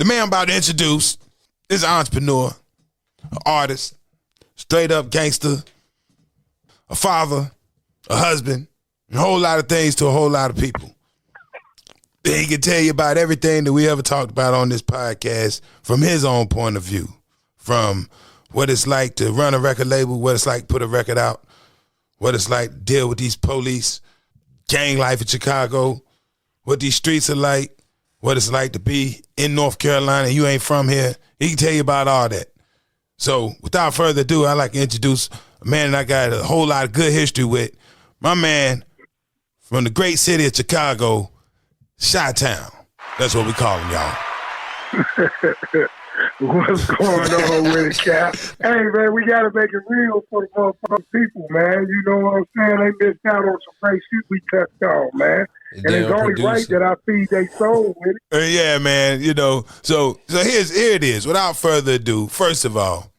The man I'm about to introduce is an entrepreneur, an artist, straight up gangster, a father, a husband, and a whole lot of things to a whole lot of people. He can tell you about everything that we ever talked about on this podcast from his own point of view, from what it's like to run a record label, what it's like to put a record out, what it's like to deal with these police, gang life in Chicago, what these streets are like, what it's like to be in North Carolina and you ain't from here. He can tell you about all that. So without further ado, I'd like to introduce a man that I got a whole lot of good history with. My man from the great city of Chicago, Chi-Town. That's what we call him, y'all. What's going on with it, Cap? Hey, man, we got to make it real for the motherfucking people, man. You know what I'm saying? They missed out on some great shit we touched on, man. And it's only right that I feed their soul with it. Yeah, man. You know, so here it is. Without further ado, first of all,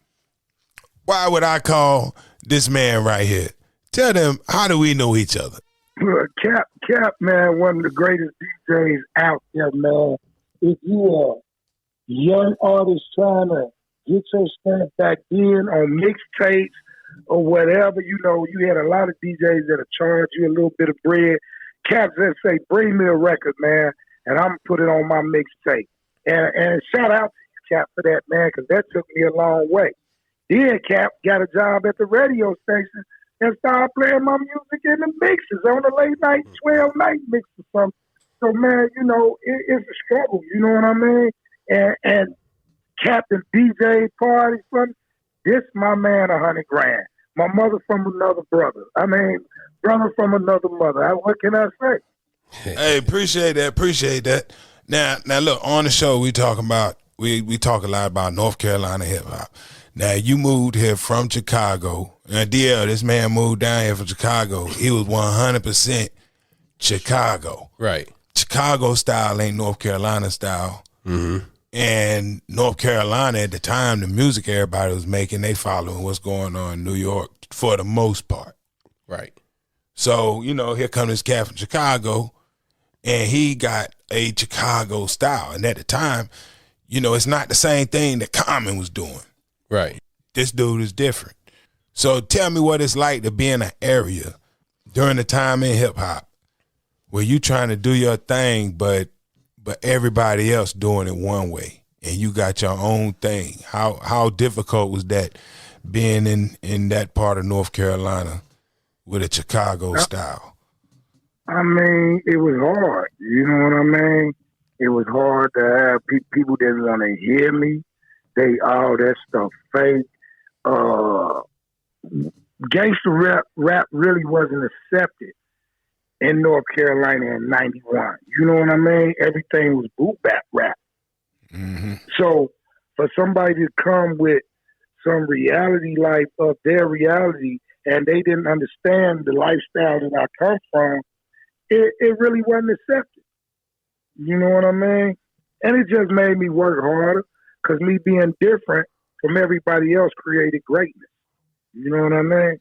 why would I call this man right here? Tell them, how do we know each other? Cap, man, one of the greatest DJs out there, man. If you are young artists trying to get your stuff back in on mixtapes or whatever, you know, you had a lot of DJs that'll charge you a little bit of bread. Cap just say, bring me a record, man, and I'm going to put it on my mixtape. And shout out to you, Cap, for that, man, because that took me a long way. Then Cap got a job at the radio station and started playing my music in the mixes on the late night, 12 night mix or something. So, man, you know, it's a struggle, you know what I mean? And Captain DJ party from this, my man, $100 grand. My mother from another brother. I mean, brother from another mother. What can I say? Hey, appreciate that. Now, look, on the show we talk a lot about North Carolina hip hop. Now, you moved here from Chicago. Now, DL, this man moved down here from Chicago. He was 100% Chicago. Right. Chicago style ain't North Carolina style. Mm-hmm. And North Carolina at the time, the music everybody was making, they following what's going on in New York for the most part. Right. So, you know, here comes this cat from Chicago, and he got a Chicago style. And at the time, you know, it's not the same thing that Common was doing. Right. This dude is different. So tell me what it's like to be in an area during the time in hip hop where you trying to do your thing, but everybody else doing it one way, and you got your own thing. How difficult was that being in that part of North Carolina with a Chicago style? I mean, it was hard. You know what I mean? It was hard to have people didn't want to hear me. All that stuff fake. Gangster rap really wasn't accepted in North Carolina in 91. You know what I mean? Everything was boot bap rap. Mm-hmm. So for somebody to come with some reality life of their reality and they didn't understand the lifestyle that I come from, it really wasn't accepted. You know what I mean? And it just made me work harder because me being different from everybody else created greatness. You know what I mean?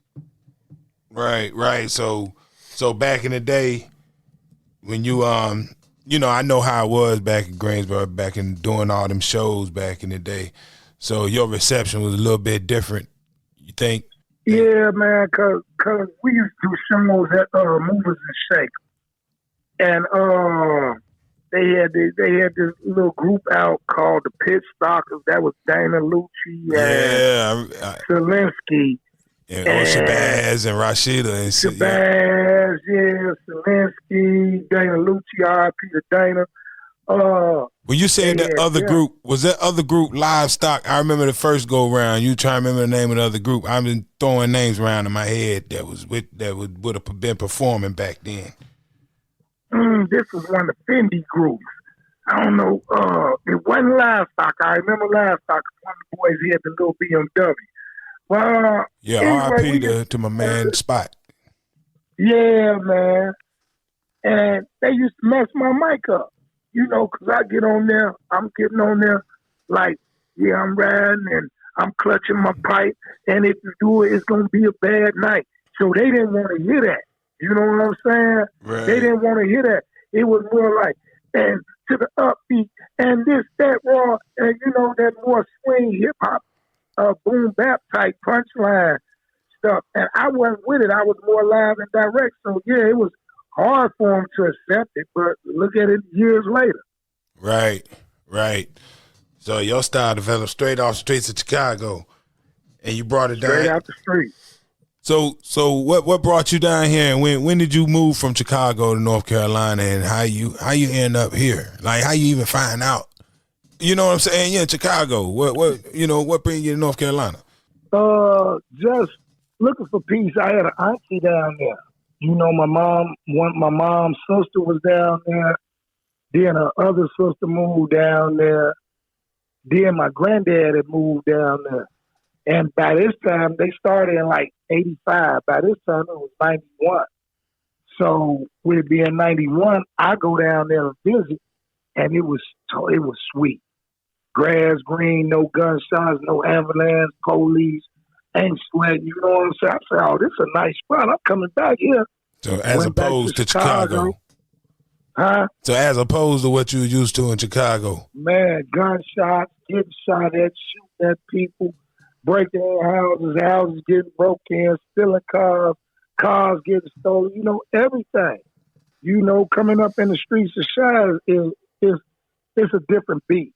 Right. So back in the day, when you you know, I know how it was back in Greensboro, back in doing all them shows back in the day. So your reception was a little bit different, you think? Yeah, man, cause we used to do shows at Movers and Shakers, and they had this little group out called the Pit Stalkers. That was Dana Lucci and Zelensky. And Shabazz and Rashida and Shabazz, Zelensky, Dana Lucci, R.I.P. to Dana. When you said that other group, was that other group Livestock? I remember the first go round. You try to remember the name of the other group. I've been throwing names around in my head that would have been performing back then. This was one of the Fendi groups. I don't know. It wasn't Livestock. I remember Livestock. One of the boys, he had the little BMW. Well, R.I.P. to my man Spot. Yeah, man. And they used to mess my mic up, you know, because I get on there, I'm getting on there like, yeah, I'm riding and I'm clutching my pipe, and if you do it, it's going to be a bad night. So they didn't want to hear that. You know what I'm saying? Right. They didn't want to hear that. It was more like, and to the upbeat and this, that, raw, and that more swing hip hop, boom bap type punchline stuff. And I wasn't with it. I was more live and direct. So yeah, it was hard for him to accept it, but look at it years later. Right. So your style developed straight off the streets of Chicago, and you brought it down. Straight out the street. So what brought you down here, and when did you move from Chicago to North Carolina, and how you end up here? Like, how you even find out? You know what I'm saying? Yeah, Chicago. What bring you to North Carolina? Just looking for peace. I had an auntie down there. My mom's sister was down there. Then her other sister moved down there. Then my granddad had moved down there. And by this time, they started in like 85. By this time, it was 91. So with it being 91, I go down there and visit, and it was sweet. Grass green, no gunshots, no ambulance, police, ain't sweating. You know what I'm saying? I said, oh, this is a nice spot. I'm coming back here. So as opposed to Chicago. Huh? So as opposed to what you were used to in Chicago. Man, gunshots, getting shot at, shooting at people, breaking in houses getting broke in, stealing cars getting stolen, everything. Coming up in the streets of Chi is a different beat.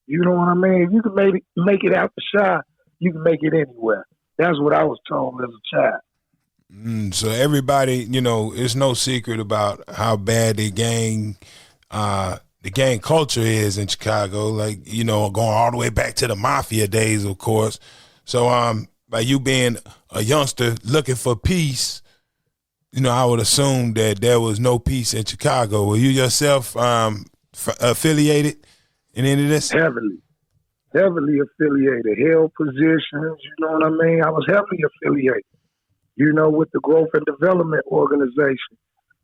You know what I mean? If you can make it out the Chi, you can make it anywhere. That's what I was told as a child. So everybody, it's no secret about how bad the gang culture is in Chicago. Like, going all the way back to the mafia days, of course. So, by you being a youngster looking for peace, I would assume that there was no peace in Chicago. Were you yourself affiliated in any of this? Heavily affiliated. Held positions, you know what I mean? I was heavily affiliated. With the Growth and Development Organization.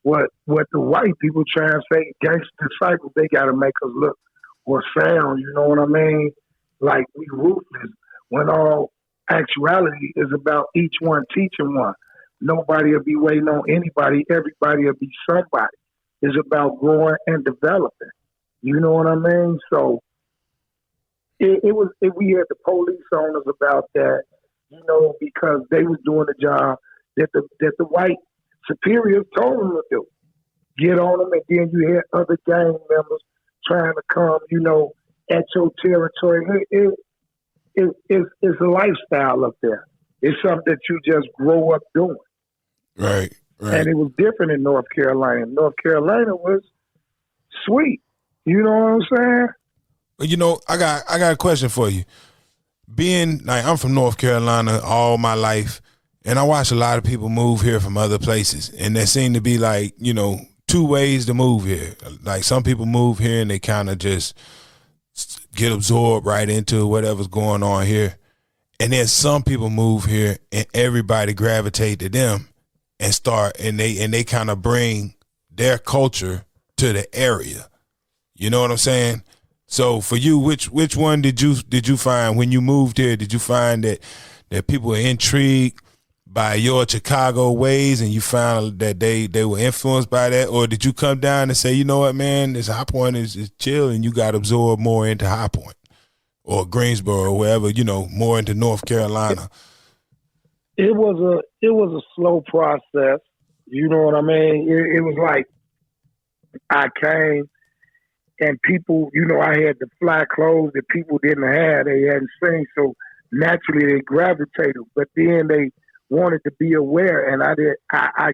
What the white people try and say, gangster disciples, they got to make us look or sound, you know what I mean? Like we ruthless, when all actuality is about each one teaching one. Nobody will be waiting on anybody. Everybody will be somebody. It's about growing and developing. You know what I mean? So we had the police on us about that, because they was doing the job that the white superiors told them to do. Get on them, and then you had other gang members trying to come, at your territory. It's a lifestyle up there. It's something that you just grow up doing. Right. And it was different in North Carolina. North Carolina was sweet. You know what I'm saying? I got a question for you. I'm from North Carolina all my life, and I watch a lot of people move here from other places, and there seem to be like, two ways to move here. Like some people move here and they kind of just get absorbed right into whatever's going on here. And then some people move here and everybody gravitate to them and they kind of bring their culture to the area. You know what I'm saying? So for you, which one did you find when you moved here? Did you find that people were intrigued by your Chicago ways and you found that they were influenced by that? Or did you come down and say, you know what, man, this High Point is chill and you got absorbed more into High Point or Greensboro or wherever, more into North Carolina? It was a slow process. You know what I mean? It was like I came and people, I had the fly clothes that people didn't have. They hadn't seen. So naturally they gravitated. But then they wanted to be aware, and I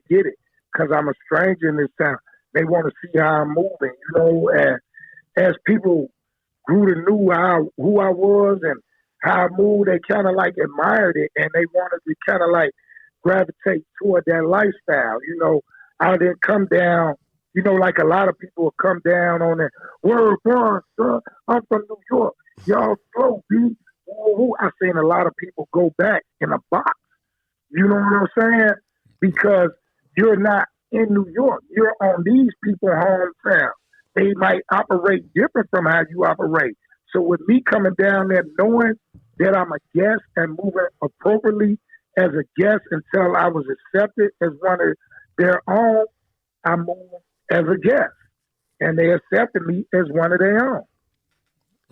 get it because I'm a stranger in this town. They want to see how I'm moving, and as people grew to know who I was and how I moved, they kind of like admired it, and they wanted to kind of like gravitate toward that lifestyle. I didn't come down, like a lot of people will come down on that word one, son. I'm from New York. Y'all slow, B. I seen a lot of people go back in a box. You know what I'm saying? Because you're not in New York. You're on these people's hometown. They might operate different from how you operate. So with me coming down there knowing that I'm a guest and moving appropriately as a guest until I was accepted as one of their own, I moved as a guest. and they accepted me as one of their own.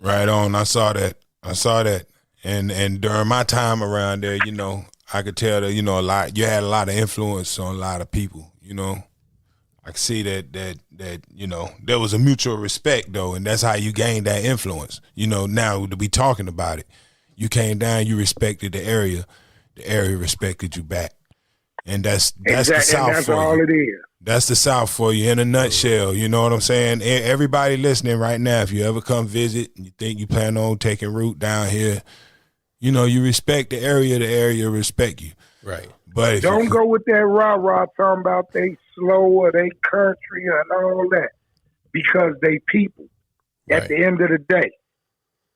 Right on. I saw that. And during my time around there, you know, I could tell that, you know, you had a lot of influence on a lot of people, you know. I could see that you know, there was a mutual respect though, and that's how you gained that influence. You know, now to be talking about it. You came down, you respected the area respected you back. And that's exactly. the South, and that's for all you. It is. That's the South for you in a nutshell. You know what I'm saying? Everybody listening right now, if you ever come visit and you think you plan on taking root down here, you know, you respect the area respect you. Right. But don't go with that rah-rah talking about they slow or they country and all that, because they people. Right. At the end of the day,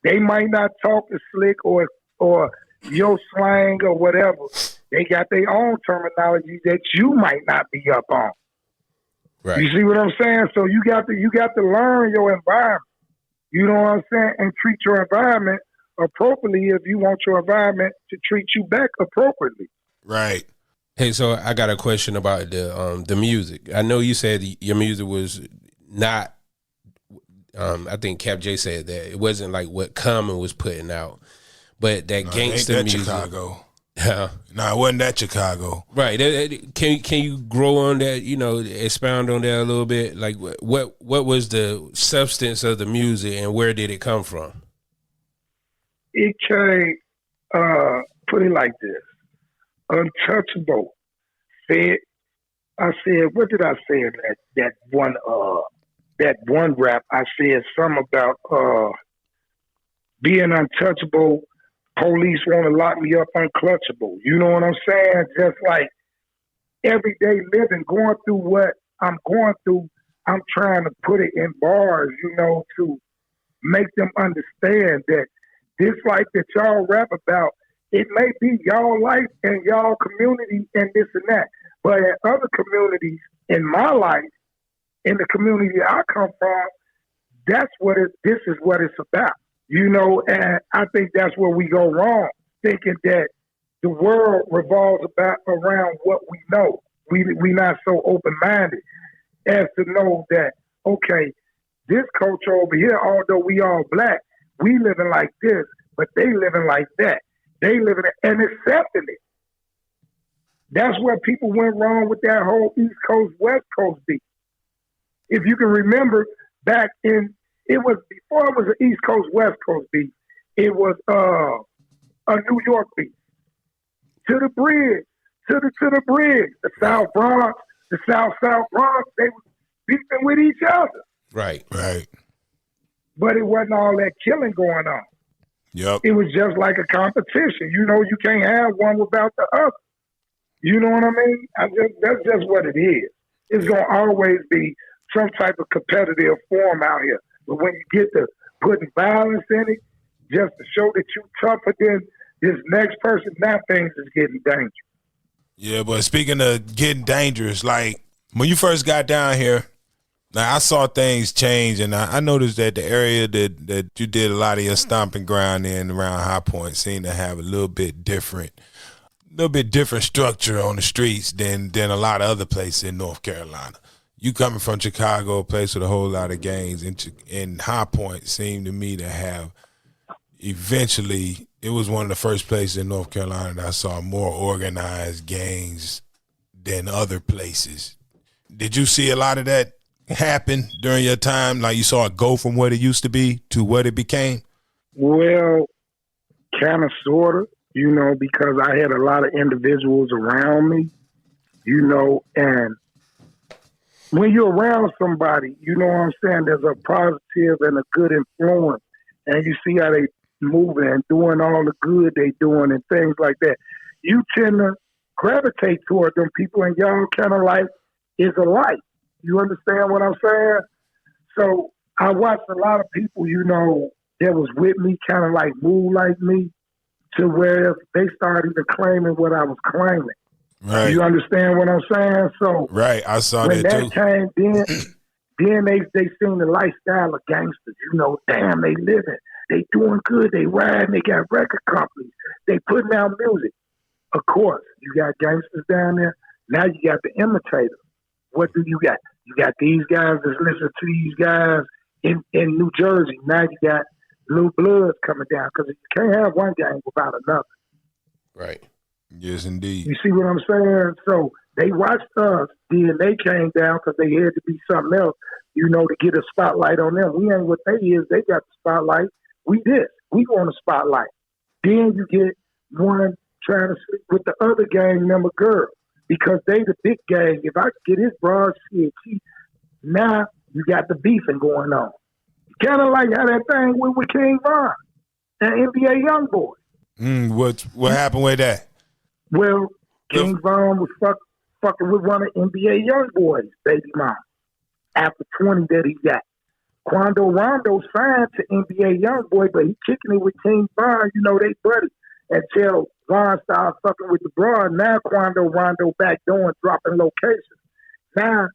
they might not talk as slick or your slang or whatever. They got their own terminology that you might not be up on. Right. You see what I'm saying? So you got to learn your environment. You know what I'm saying? And treat your environment appropriately if you want your environment to treat you back appropriately. Right. Hey, so I got a question about the music. I know you said your music was not. I think Cap J said that it wasn't like what Common was putting out, but that gangster music. Chicago. No, it wasn't that Chicago. Right. Can you grow on that? You know, expound on that a little bit. Like, what was the substance of the music, and where did it come from? It came. Put it like this: Untouchable. I said, what did I say in that one rap? I said something about being untouchable. Police want to lock me up unclutchable. You know what I'm saying? Just like everyday living, going through what I'm going through, I'm trying to put it in bars, you know, to make them understand that this life that y'all rap about, it may be y'all life and y'all community and this and that. But in other communities, in my life, in the community I come from, this is what it's about. You know, and I think that's where we go wrong, thinking that the world revolves around what we know. We not so open-minded as to know that, okay, this culture over here, although we all black, we living like this, but they living like that. They living and accepting it. That's where people went wrong with that whole East Coast, West Coast beat. If you can remember back in, it was before it was an East Coast, West Coast beat. It was a New York beat. To the bridge, to the bridge. The South Bronx, the South Bronx, they were beefing with each other. Right. But it wasn't all that killing going on. Yep. It was just like a competition. You know, you can't have one without the other. You know what I mean? That's just what it is. It's going to always be some type of competitive form out here. But when you get to putting violence in it, just to show that you're tougher than this next person, now things is getting dangerous. Yeah, but speaking of getting dangerous, like when you first got down here, now I saw things change, and I noticed that the area that you did a lot of your stomping ground in around High Point seemed to have a little bit different structure on the streets than a lot of other places in North Carolina. You coming from Chicago, a place with a whole lot of gangs, and High Point seemed to me to have eventually, it was one of the first places in North Carolina that I saw more organized gangs than other places. Did you see a lot of that happen during your time? Like you saw it go from what it used to be to what it became? Well, kind of, sort of, you know, because I had a lot of individuals around me, you know, and when you're around somebody, you know what I'm saying, there's a positive and a good influence, and you see how they moving and doing all the good they doing and things like that. You tend to gravitate toward them people, and y'all kind of like is alike. You understand what I'm saying? So I watched a lot of people, you know, that was with me kind of like move like me to where they started even claiming what I was claiming. Right. You understand what I'm saying? So right, I saw when that too. Came, then they seen the lifestyle of gangsters. You know, damn, they living, they doing good, they riding, they got record companies, they putting out music. Of course, you got gangsters down there. Now you got the imitators. What do you got? You got these guys that's listening to these guys in New Jersey. Now you got Lil Bloods coming down because you can't have one gang without another. Right. Yes, indeed. You see what I'm saying? So they watched us, then they came down because they had to be something else, to get a spotlight on them. We ain't what they is. They got the spotlight. We this. We want a spotlight. Then you get one trying to sleep with the other gang member girl because they the big gang. If I could get his broad shit, now you got the beefing going on. Kind of like how that thing went with King Von and NBA Youngboy. What happened with that? Well, King Von was fucking with one of NBA Youngboy's baby mom after 20 that he got. Quando Rondo signed to NBA Youngboy, but he kicking it with King Von. They buddy. Until Von started fucking with the broad. Now Quando Rondo back doing, dropping locations. Now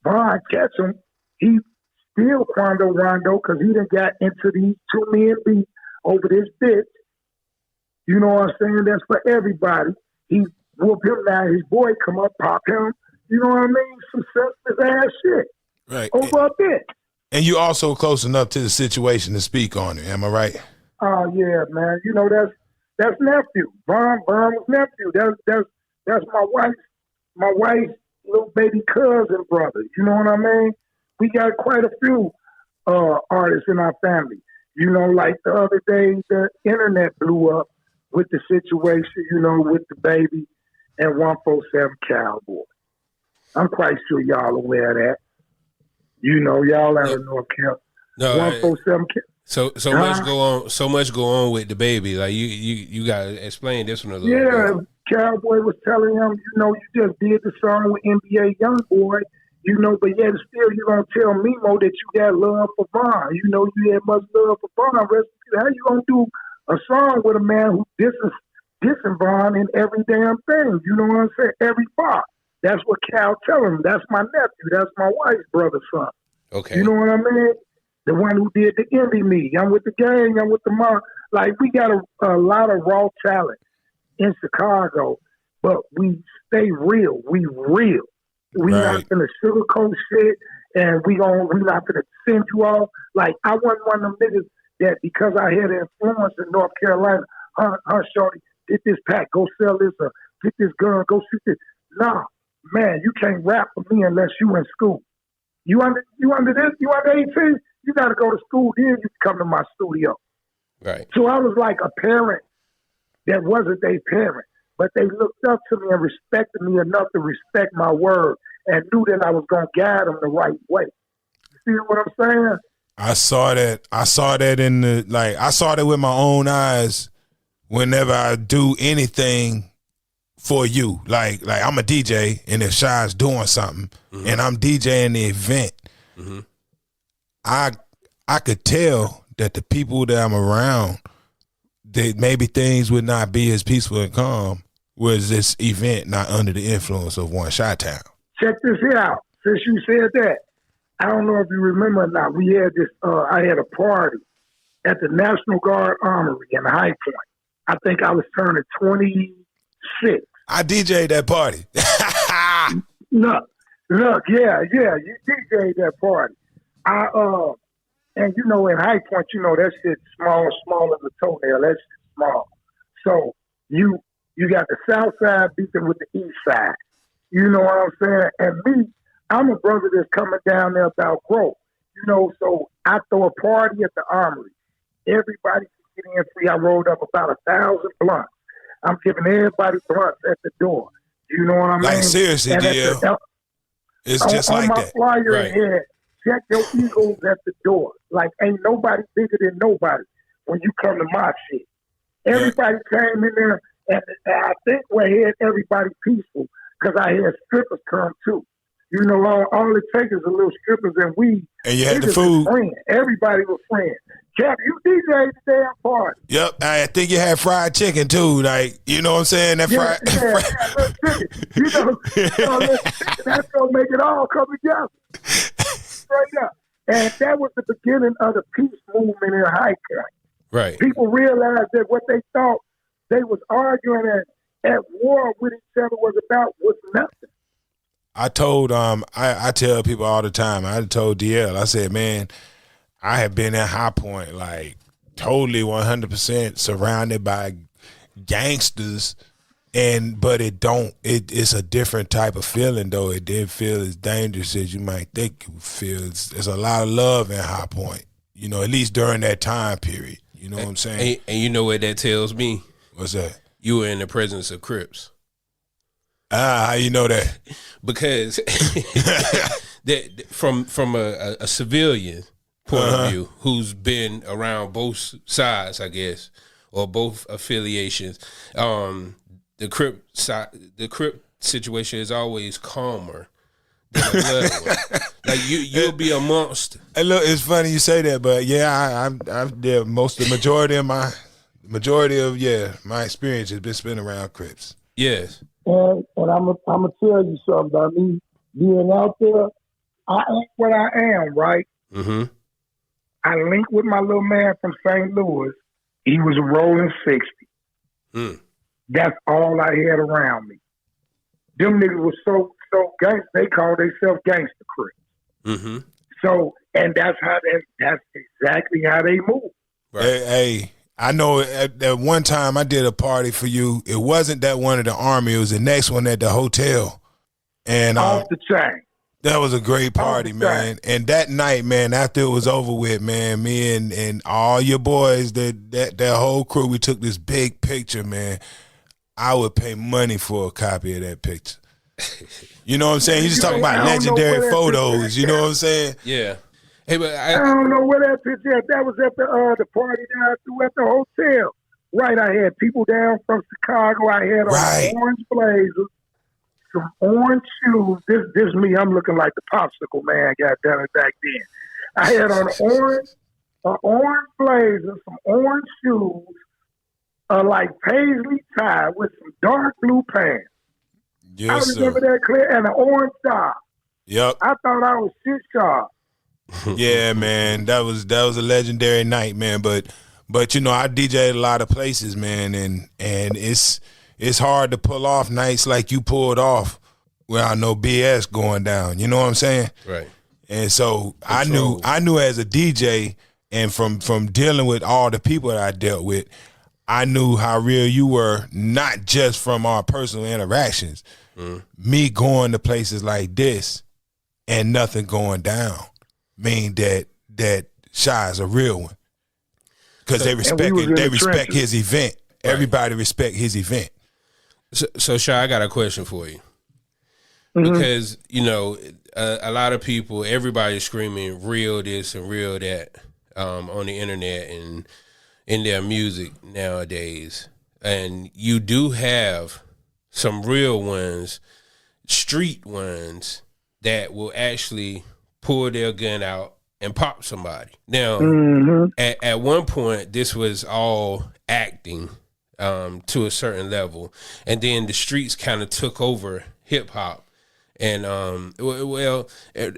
Von catch him. He still Quando Rondo because he done got into these 2 men beat over this bitch. You know what I'm saying? That's for everybody. He whoop him now. His boy come up, pop him. You know what I mean? Some sensitive ass shit. Right. Over a bit. And you also close enough to the situation to speak on it. Am I right? Oh yeah, man. That's nephew. Von was nephew. That's my wife's little baby cousin brother. You know what I mean? We got quite a few artists in our family. Like the other day, the internet blew up with the situation, with the baby and 147 Cowboy. I'm quite sure y'all aware of that. Y'all out of North Carolina. No, 147 so much go on with the baby. Like you gotta explain this one a little bit. Cowboy was telling him, you just did the song with NBA Youngboy, but yet still you gonna tell Mimo that you got love for Von. You had much love for Von. How you gonna do a song with a man who dissing Von in every damn thing? You know what I'm saying? Every part. That's what Cal tell him. That's my nephew. That's my wife's brother's son. Okay. You know what I mean? The one who did the Envy Me. I'm with the gang. I'm with the mom. Like, we got a lot of raw talent in Chicago, but we stay real. We real. We not gonna sugarcoat shit, and we not gonna send you off. Like, I wasn't one of them niggas that because I had influence in North Carolina, her shorty, get this pack, go sell this, or get this gun, go shoot this. Nah, man, you can't rap for me unless you in school. You under this? You under 18? You got to go to school, then you come to my studio. Right. So I was like a parent that wasn't their parent, but they looked up to me and respected me enough to respect my word and knew that I was going to guide them the right way. You see what I'm saying? I saw that I saw that with my own eyes whenever I do anything for you. Like I'm a DJ, and if Shy's doing something, and I'm DJing the event, I could tell that the people that I'm around, that maybe things would not be as peaceful and calm was this event not under the influence of One Chi-Town. Check this here out. Since you said that, I don't know if you remember or not. We had this. I had a party at the National Guard Armory in High Point. I think I was turning 26. I DJ'd that party. Look, yeah, you DJ'd that party. And in High Point, that shit's small as a toenail. That shit's small. So you got the South Side beefing with the East Side. You know what I'm saying? And me, I'm a brother that's coming down there about growth. So I throw a party at the Armory. Everybody can get in free. I rolled up about 1,000 blunts. I'm giving everybody blunts at the door. You know what I mean? Like, seriously, DL. It's just like that. On my flyer Right. here, check your egos at the door. Like, ain't nobody bigger than nobody when you come to my shit. Everybody came in there, and I think we had everybody peaceful because I had strippers come too. All it takes is a little strippers and weed. And you had the food. Everybody was friends. Cap, you DJ'd the damn party. Yep, I think you had fried chicken too. Like, you know what I'm saying? That fried. That's gonna make it all come together. Straight up. And that was the beginning of the peace movement in High Point. Right. People realized that what they thought they was arguing at war with each other was nothing. I told I tell people all the time. I told DL. I said, man, I have been at High Point like totally 100% surrounded by gangsters, but it's a different type of feeling though. It didn't feel as dangerous as you might think it would feel. There's a lot of love in High Point, you know, at least during that time period. You know what I'm saying? And you know what that tells me? What's that? You were in the presence of Crips. How you know that? Because that from a civilian point of view who's been around both sides, I guess, or both affiliations, the Crip situation is always calmer than the blood one. Like you'll be amongst. Hey, look, it's funny you say that, but yeah, I've the majority of my experience has been spent around Crips. Yes. And I'm gonna tell you something about me being out there. I am what I am, right? Mm-hmm. I linked with my little man from St. Louis. He was a rolling 60. Mm. That's all I had around me. Them niggas was so gangster. They called themselves gangster Crips. Mm-hmm. So, and that's exactly how they move. Right. Hey, I know at one time I did a party for you. It wasn't that one at the Army. It was the next one at the hotel. And Off the chain. that was a great party, man. And that night, man, after it was over with, man, me and all your boys, that whole crew, we took this big picture, man. I would pay money for a copy of that picture. You know what I'm saying? You just talking about legendary photos. You know what I'm saying? Yeah. Hey, but I don't know where that picture at. That was at the party that I threw at the hotel. Right, I had people down from Chicago. I had on orange blazers, some orange shoes. This me. I'm looking like the popsicle man. Got done it back then. I had on orange blazer, some orange shoes, like paisley tie with some dark blue pants. Yes, I remember that clear, and an orange tie. Yep. I thought I was shit sharp. Yeah, man, that was a legendary night, man. But you know, I DJed a lot of places, man, and it's hard to pull off nights like you pulled off without no BS going down. You know what I'm saying? Right. And so I knew as a DJ, and from dealing with all the people that I dealt with, I knew how real you were, not just from our personal interactions. Me going to places like this and nothing going down mean that Shy is a real one, because they respect his event. Right. Everybody respect his event. So Shy, I got a question for you, because you know a lot of people, everybody's screaming real this and real that on the internet and in their music nowadays, and you do have some real ones, street ones, that will actually pull their gun out and pop somebody. Now, at one point, this was all acting to a certain level, and then the streets kind of took over hip hop, and well,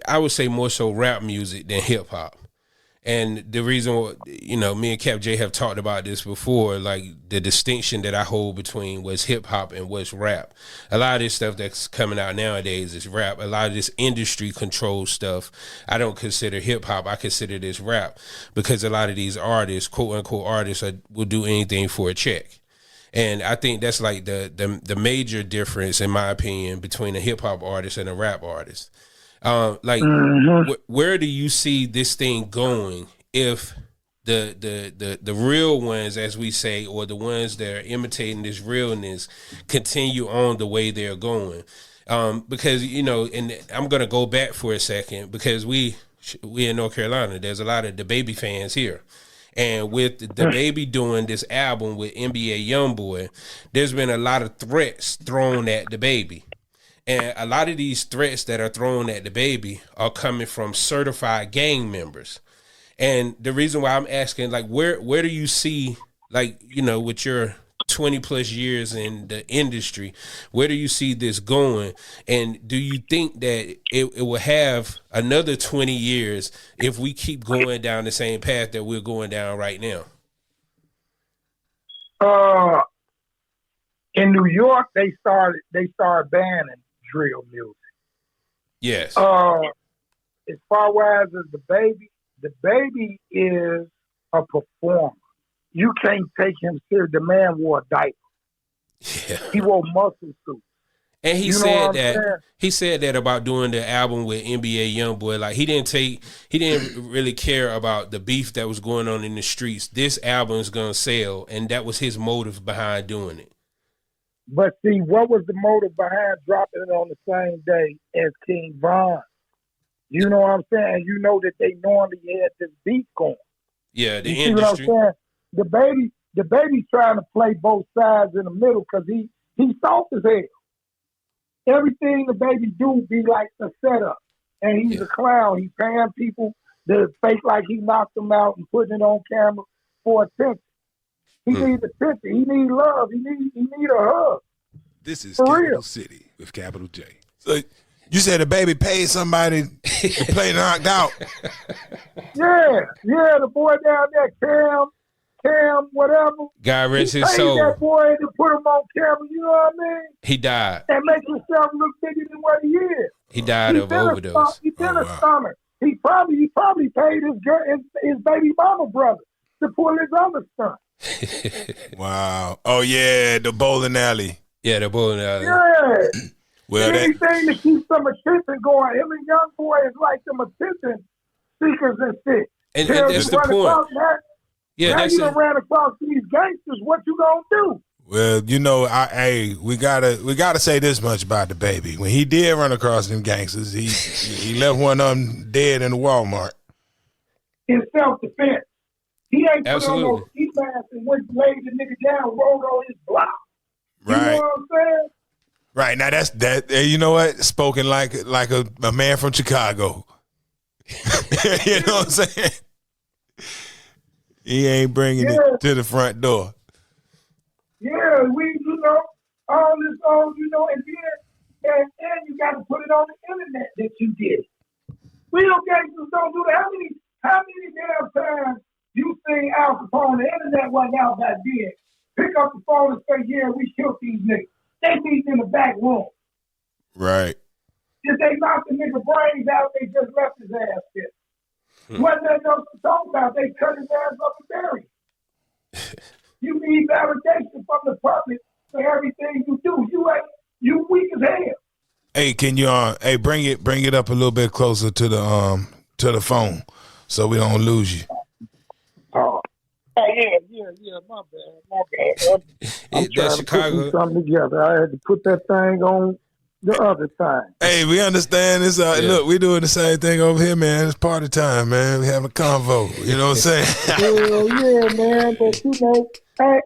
I would say more so rap music than hip hop. And the reason, you know, me and Cap J have talked about this before, like the distinction that I hold between what's hip hop and what's rap. A lot of this stuff that's coming out nowadays is rap. A lot of this industry controlled stuff, I don't consider hip hop. I consider this rap, because a lot of these artists, quote unquote artists, will do anything for a check. And I think that's like the major difference, in my opinion, between a hip hop artist and a rap artist. Where do you see this thing going if the real ones, as we say, or the ones that are imitating this realness, continue on the way they're going? Because, you know, and I'm going to go back for a second, because we in North Carolina, there's a lot of the Baby fans here. And with the Baby doing this album with NBA Youngboy, there's been a lot of threats thrown at the Baby. And a lot of these threats that are thrown at the Baby are coming from certified gang members. And the reason why I'm asking, like, where do you see, like, you know, with your 20 plus years in the industry, where do you see this going? And do you think that it will have another 20 years if we keep going down the same path that we're going down right now? In New York, they started banning drill music. Yes. As far as the baby is a performer. You can't take him serious. The man wore a diaper. Yeah. He wore muscle suits. And he You know said what I'm that saying? he said that about doing the album with NBA YoungBoy. Like he didn't really care about the beef that was going on in the streets. This album is gonna sell, and that was his motive behind doing it. But see, what was the motive behind dropping it on the same day as King Von? You know what I'm saying? You know that they normally had this beef going. Yeah, the You see industry. what I'm saying? The baby's trying to play both sides in the middle because he's soft as hell. Everything the baby do be like a setup. And he's a clown. He paying people to fake like he knocked them out and putting it on camera for attention. He needs attention. He needs love. He need a hug. This is For Capital real. City with Capital J. So you said the baby paid somebody to play knocked out. Yeah, the boy down there, Cam, whatever. God rest He his paid soul. that boy to put him on camera, you know what I mean? He died. And make himself look bigger than what he is. He died of overdose. He been a stunner. He probably paid his baby mama brother to pull his other stunt. Wow. Oh yeah, the bowling alley. Yeah, the bull. Yeah. Well, that, Anything to keep some attention going. Him and Young Boy is like them attention seekers and shit. And Tell that's you the run point. across that. Yeah, Now that's you done it. ran across these gangsters. What you gonna do? well, you know, we gotta say this much about the baby. When he did run across them gangsters, he left one of them dead in the Walmart. In self-defense. He ain't Absolutely. put on no ski mask and went laid the nigga down, rolled on his block. You Right. know what I'm saying? Right. Now that's that. You know what? Spoken like a man from Chicago. You know what I'm saying? He ain't bringing it to the front door. Yeah, all this, and you got to put it on the internet that you did. Real gangsters don't do that. How many damn times you seen Al Capone on the internet right now back then? Pick up the phone and say, yeah, we killed these niggas. They meet in the back room. Right. If they knocked the nigga brains out, they just left his ass there. Wasn't there no to talk about? They cut his ass up and buried him. You need validation from the public for everything you do. You weak as hell. Hey, can you bring it up a little bit closer to the phone so we don't lose you. Oh yeah, my bad. I'm That's trying to Chicago. put something together. I had to put that thing on the other time. Hey, we understand this. Look, we doing the same thing over here, man. It's party time, man. We having a convo. You know what I'm saying? Yeah, man. But I ain't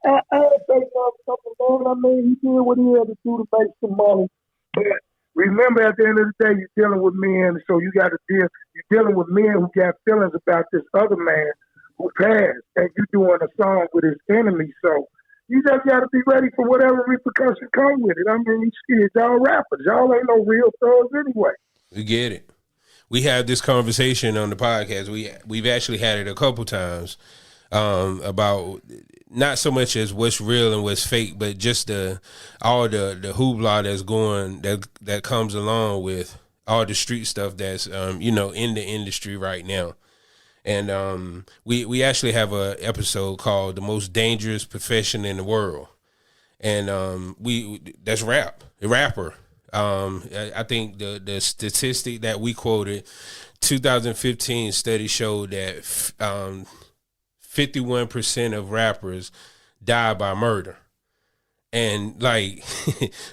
say something, man. I mean, he did what he had to do to make some money. But remember, at the end of the day, you're dealing with men, so you got to deal. You're dealing with men who got feelings about this other man who passed, and you doing a song with his enemy. So you just got to be ready for whatever repercussions come with it. I mean, shit, y'all rappers, y'all ain't no real thugs anyway. We get it. We had this conversation on the podcast. We've actually had it a couple times about not so much as what's real and what's fake, but just all the hoopla that's going that comes along with all the street stuff that's in the industry right now. And we actually have a episode called "The Most Dangerous Profession in the World," and that's rap, a rapper. I think the statistic that we quoted, 2015 study showed that 51% of rappers die by murder, and like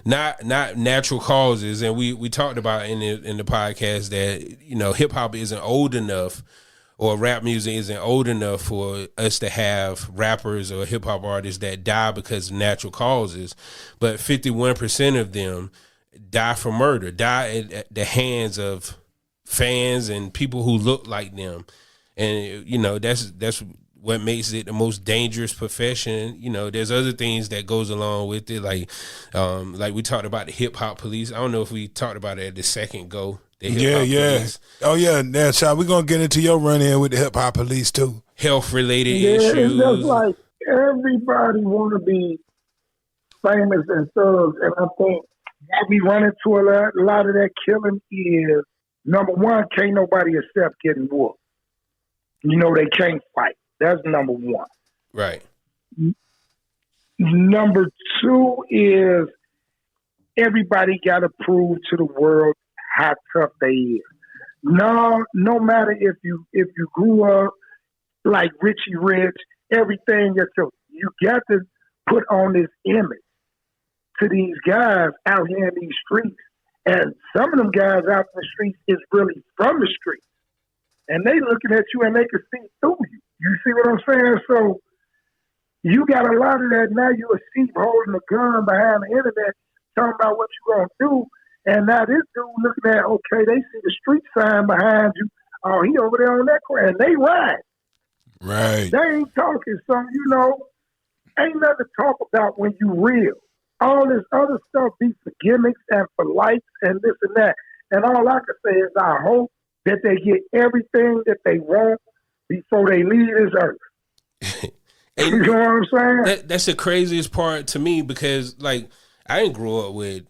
not natural causes. And we talked about in the podcast that hip hop isn't old enough, or rap music isn't old enough for us to have rappers or hip hop artists that die because of natural causes, but 51% of them die from murder, die at the hands of fans and people who look like them. And that's what makes it the most dangerous profession. There's other things that goes along with it, like we talked about the hip hop police. I don't know if we talked about it at the second go. Yeah. Police. Oh yeah, now, Sean, we're gonna get into your run in with the hip hop police too. Health related It's issues. just like everybody want to be famous and thugs, and I think what we run into a lot of that killing is Number one, can't nobody accept getting whooped. You know, they can't fight. That's number one. Right. Number two is everybody got to prove to the world how tough they is. No matter if you grew up like Richie Rich, everything you got to put on this image to these guys out here in these streets. And some of them guys out in the streets is really from the streets. And they looking at you and they can see through you. You see what I'm saying? So you got a lot of that. Now you a sheep holding a gun behind the internet talking about what you going to do. And now this dude looking at, okay, they see the street sign behind you. Oh, he over there on that corner. And they ride. Right. They ain't talking. So, you know, ain't nothing to talk about when you real. All this other stuff be for gimmicks and for likes and this and that. And all I can say is I hope that they get everything that they want before they leave this earth. You know what I'm saying? That's the craziest part to me because, like, I didn't grow up with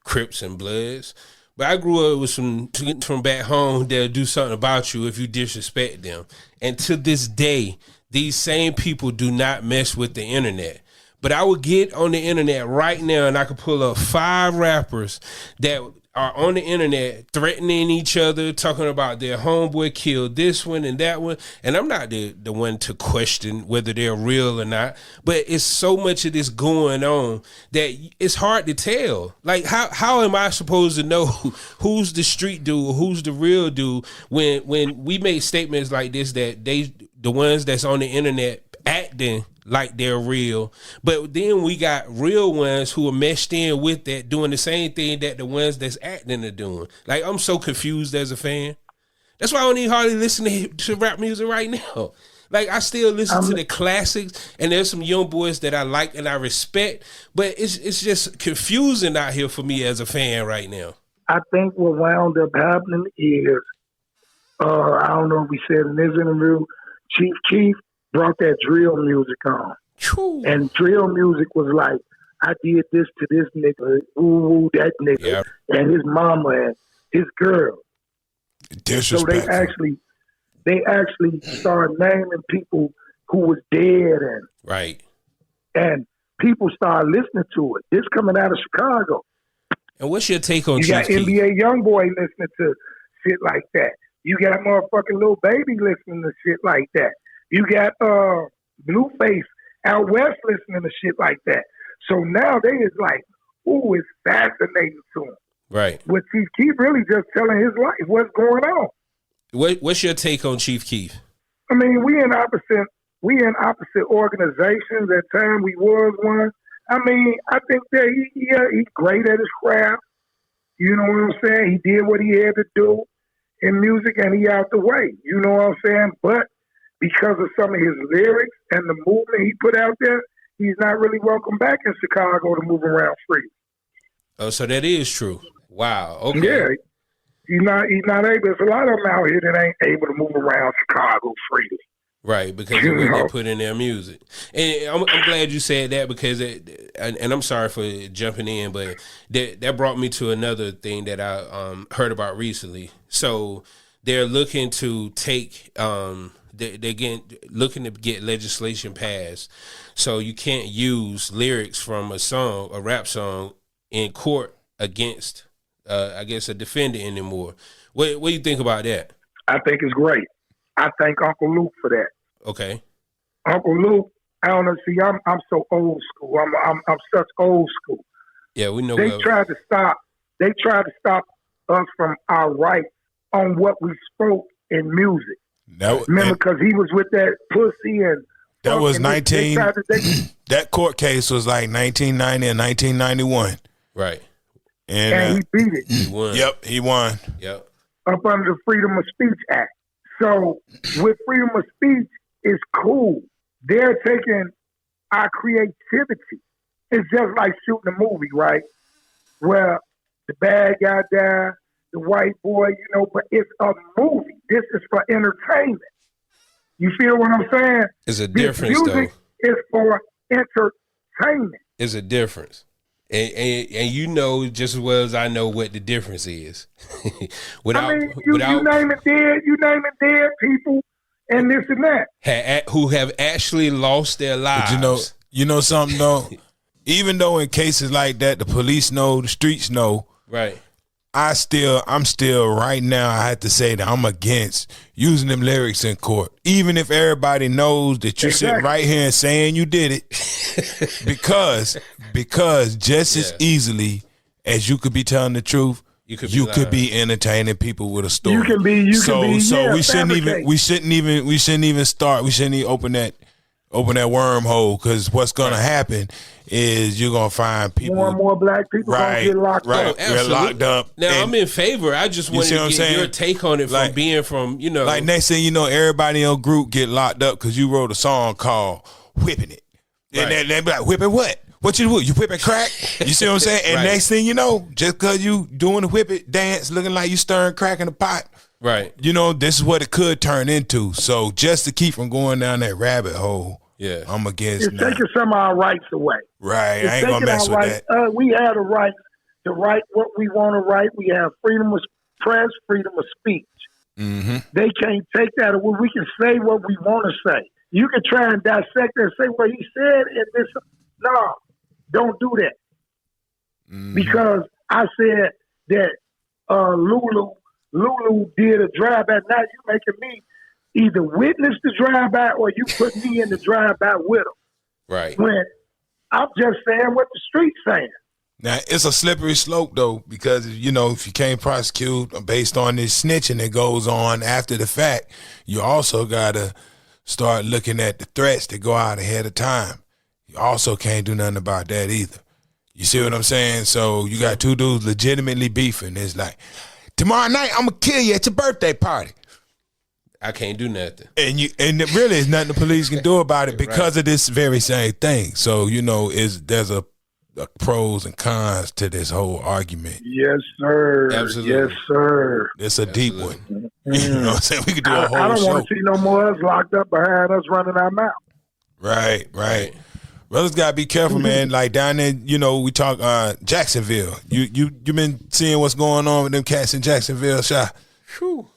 Crips and Bloods, but I grew up with some from back home that'll do something about you if you disrespect them. And to this day, these same people do not mess with the internet. But I would get on the internet right now and I could pull up 5 rappers that are on the internet threatening each other, talking about their homeboy killed this one and that one. And I'm not the one to question whether they're real or not, but it's so much of this going on that it's hard to tell. Like, how am I supposed to know who's the street dude, who's the real dude when we make statements like this that the ones that's on the internet acting like they're real, but then we got real ones who are meshed in with that, doing the same thing that the ones that's acting are doing. Like, I'm so confused as a fan. That's why I don't even hardly listen to rap music right now. Like, I still listen to the classics, and there's some young boys that I like and I respect, but it's just confusing out here for me as a fan right now. I think what wound up happening is, I don't know if we said in this interview, Chief Keef brought that drill music on. True. And drill music was like, I did this to this nigga, ooh, that nigga, and his mama and his girl. So they actually started naming people who was dead and right. And people started listening to it. This coming out of Chicago. And what's your take on You got Chief Keef? NBA YoungBoy listening to shit like that. You got motherfucking Lil Baby listening to shit like that. You got Blueface out west listening to shit like that. So now they is like, ooh, it's fascinating to them. Right. But Chief Keef really just telling his life, what's going on. What's your take on Chief Keef? I mean, we in opposite organizations. At time we was one. I mean, I think that he's great at his craft. You know what I'm saying? He did what he had to do in music and he out the way. You know what I'm saying? But because of some of his lyrics and the movement he put out there, he's not really welcome back in Chicago to move around free. Oh, so that is true. Wow. Okay. Yeah. He's not able. There's a lot of them out here that ain't able to move around Chicago freely. Right, because of what they put in their music. And I'm glad you said that because, and I'm sorry for jumping in, but that brought me to another thing that I heard about recently. So they're looking to take, they're looking to get legislation passed. So you can't use lyrics from a rap song in court against, I guess, a defendant anymore. What do you think about that? I think it's great. I thank Uncle Luke for that. Okay. Uncle Luke, I don't know. See, I'm so old school. I'm such old school. Yeah, we know. They tried to stop us from our rights on what we spoke in music. Remember, because he was with that pussy and that was 19. That court case was like 1990 and 1991. Right. And he beat it. He won. Yep, he won. Yep. Up under the Freedom of Speech Act. So with freedom of speech, it's cool. They're taking our creativity. It's just like shooting a movie, right? Where the bad guy died, the white boy, but it's a movie. This is for entertainment. You feel what I'm saying? It's a difference, music though. Is for entertainment. It's a difference. And you know just as well as I know what the difference is. You name it dead people and this and that. Who have actually lost their lives. But you know something though? Even though in cases like that, the police know, the streets know. Right. I'm still right now, I have to say that I'm against using them lyrics in court. Even if everybody knows that you sit right here and saying you did it. because just as easily as you could be telling the truth, you could be entertaining people with a story. You can be we shouldn't even open that wormhole, because what's gonna happen is you're gonna find people, more and more black people gonna get locked up. They're locked up. Now I'm in favor. I just want to get your take on it from being from, like next thing you know, everybody in your group get locked up because you wrote a song called "Whipping It," and they be like, "Whipping what? What you do? You whipping crack?" You see what I'm saying? And next thing you know, just because you doing the whip it dance, looking like you stirring crack in the pot. Right. This is what it could turn into. So just to keep from going down that rabbit hole, I'm against. It's taking some of our rights away. Right. I ain't gonna mess with that. We have the right to write what we want to write. We have freedom of press, freedom of speech. Mm-hmm. They can't take that away. We can say what we want to say. You can try and dissect and say what he said and this. No, don't do that. Mm-hmm. Because I said that Lulu did a drive-by. Now you making me either witness the drive-by or you put me in the drive-by with them. Right. When I'm just saying what the street's saying. Now, it's a slippery slope, though, because, if you can't prosecute based on this snitching that goes on after the fact, you also got to start looking at the threats that go out ahead of time. You also can't do nothing about that either. You see what I'm saying? So you got two dudes legitimately beefing. It's like, tomorrow night, I'm going to kill you at your birthday party. I can't do nothing. And really, there's nothing the police can do about it because of this very same thing. So, there's a pros and cons to this whole argument. Yes, sir. Absolutely. Yes, sir. It's a deep one. You know what I'm saying? We could do a whole show. I don't want to see no more of us locked up behind us running our mouth. Right. Brothers gotta be careful, man. Like down there, we talk Jacksonville. You been seeing what's going on with them cats in Jacksonville, Shy? Whew.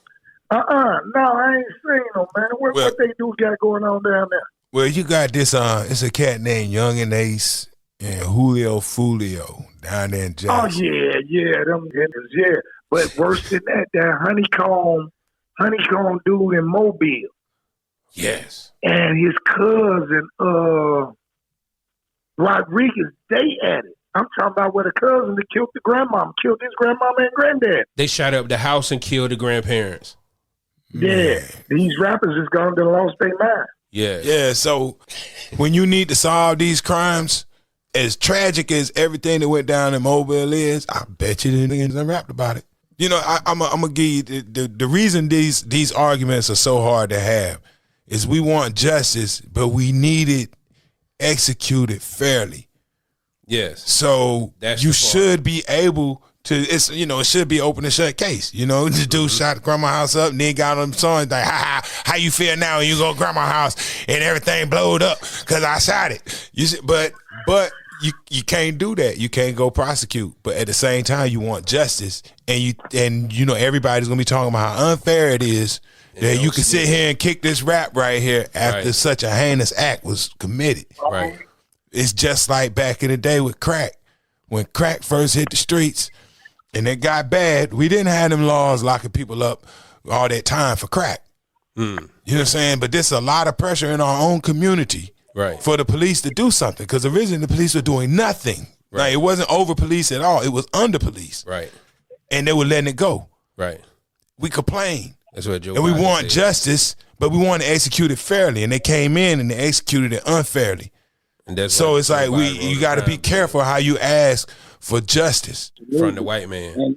No, I ain't seen them, man. What they do got going on down there? Well, you got this. It's a cat named Young and Ace and Julio Fulio down there in Jackson. Oh yeah, them niggas, yeah. But worse than that honeycomb dude in Mobile. Yes. And his cousin, Rodriguez, they at it. I'm talking about where the cousin that killed his grandmama and granddad. They shot up the house and killed the grandparents. Yeah, these rappers is gone to lost their mind. Yeah. So when you need to solve these crimes, as tragic as everything that went down in Mobile is, I bet you the niggas done rapped about it. I'm gonna give you the reason these arguments are so hard to have is we want justice, but we need it executed fairly. Yes. So you should be able to. It should be open and shut case. The dude shot grandma's house up and then got on songs like, how you feel now when you go to grandma's house and everything blowed up because I shot it. But you can't do that. You can't go prosecute. But at the same time, you want justice, and everybody's gonna be talking about how unfair it is that you can sit here and kick this rap right here after such a heinous act was committed. Right. It's just like back in the day with crack. When crack first hit the streets and it got bad, we didn't have them laws locking people up all that time for crack. You know what I'm saying? But there's a lot of pressure in our own community for the police to do something, because originally the police were doing nothing. Right. Like, it wasn't over police at all. It was under police. Right. And they were letting it go. Right. We complain. That's what Joe and we Biden want said. justice, but we want to execute it fairly. And they came in and they executed it unfairly. And so it's like you got to be careful how you ask for justice from the white man. And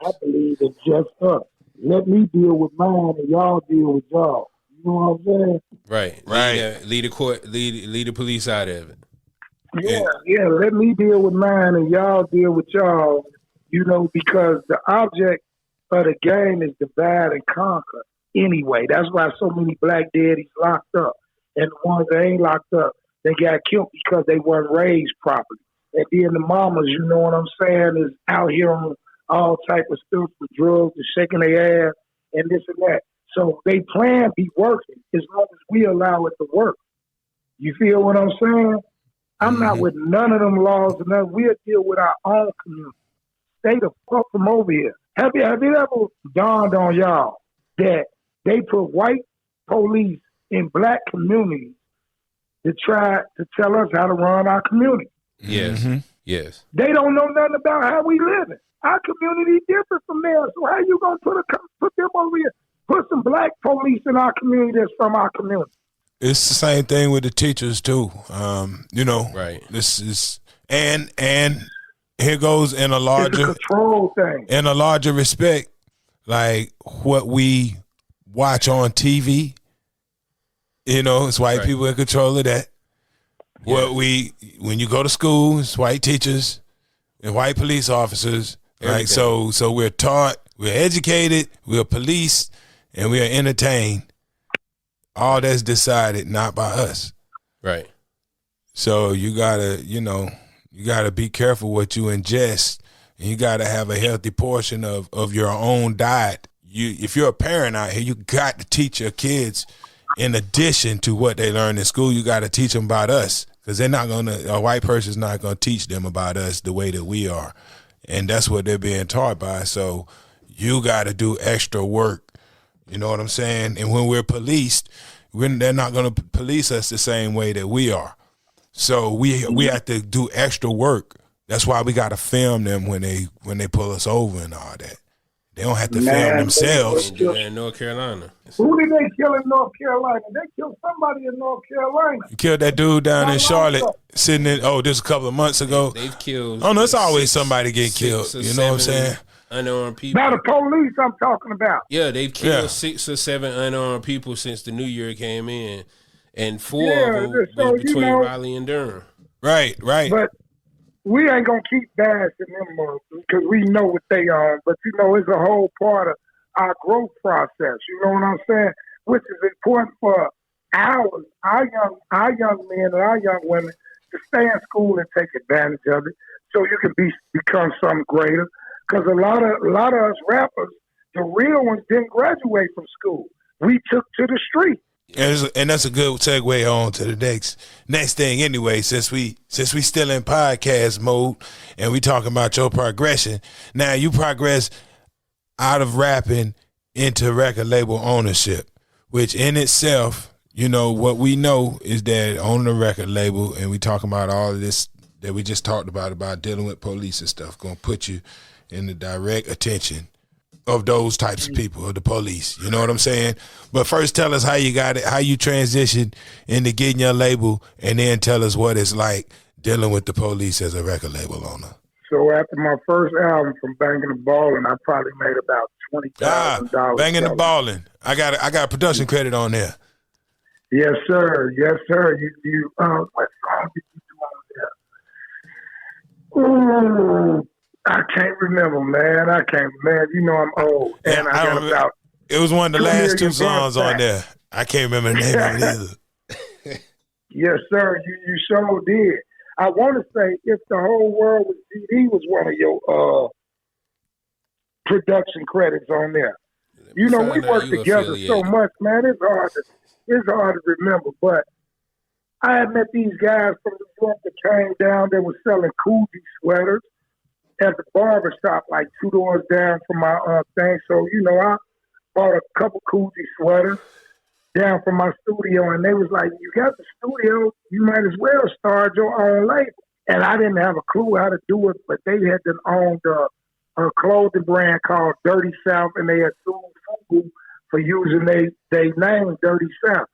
I believe it's just us. Let me deal with mine and y'all deal with y'all. You know what I'm saying? Right. Lead the court, lead the police out of it. Yeah. Let me deal with mine and y'all deal with y'all. Because the object of the game is divide and conquer. Anyway, that's why so many black daddies locked up, and the ones that ain't locked up, they got killed because they weren't raised properly. And then the mamas, you know what I'm saying, is out here on all type of stuff with drugs and shaking their ass and this and that. So they plan be working as long as we allow it to work. You feel what I'm saying? I'm not with none of them laws and none. We'll deal with our own community. Stay the fuck from over here. Have it ever dawned on y'all that they put white police in black communities to try to tell us how to run our community? Yes. Yes. They don't know nothing about how we live. Our community different from theirs. So how you gonna put them over here? Put some black police in our community that's from our community. It's the same thing with the teachers too. You know, Right. This is and here goes in a larger It's a control thing. in a larger respect, like what we watch on TV. You know, it's white people in control of that. Yeah. When you go to school, it's white teachers and white police officers. Right. So we're taught, we're educated, we're policed, and we are entertained. All that's decided not by us. Right. So you gotta be careful what you ingest, and you gotta have a healthy portion of your own diet. If you're a parent out here, you got to teach your kids, in addition to what they learn in school, you got to teach them about us, because a white person's not gonna teach them about us the way that we are, and that's what they're being taught by. So you got to do extra work. You know what I'm saying? And when we're policed, they're not going to police us the same way that we are. So we have to do extra work. That's why we got to film them when they pull us over and all that. They don't have to film themselves. They do that in North Carolina. Who did they kill in North Carolina? They killed somebody in North Carolina. You killed that dude down in Charlotte, sitting in. This a couple of months ago. They've killed. Oh no, it's always somebody getting killed. You know what I'm saying? Unarmed people. Now the police I'm talking about. Yeah, they've killed 6 or 7 unarmed people since the new year came in, and 4 of them was between Raleigh and Durham. Right. But we ain't gonna keep bashing them because we know what they are. But it's a whole part of our growth process. You know what I'm saying? Which is important for our young men and our young women to stay in school and take advantage of it, so you can become something greater. Because a lot of us rappers, the real ones, didn't graduate from school. We took to the street. And that's a good segue on to the next thing. Anyway, since we still in podcast mode and we talking about your progression, now you progress out of rapping into record label ownership, which in itself, what we know is that owning a record label, and we talking about all of this that we just talked about dealing with police and stuff, gonna put you in the direct attention of those types of people, of the police. You know what I'm saying? But first, tell us how you got it, how you transitioned into getting your label, and then tell us what it's like dealing with the police as a record label owner. So after my first album from Banging the Ballin', I probably made about $20,000. Banging the Ballin'. I got a production credit on there. Yes, sir. Yes, sir. You what song did you do on there? I can't remember, man. I'm old. And I got about. It was one of the last 2 songs on there. I can't remember the name of it either. Yes, sir. You sure did. I want to say If the Whole World Was GD was one of your production credits on there. We worked together so much, man. It's hard to remember. But I had met these guys from New York that came down. They were selling Coogee sweaters at the barber shop, like 2 doors down from my thing. So, I bought a couple Coogee sweaters down from my studio, and they was like, you got the studio, you might as well start your own label. And I didn't have a clue how to do it, but they had owned a clothing brand called Dirty South, and they had sued Fubu for using they name Dirty South.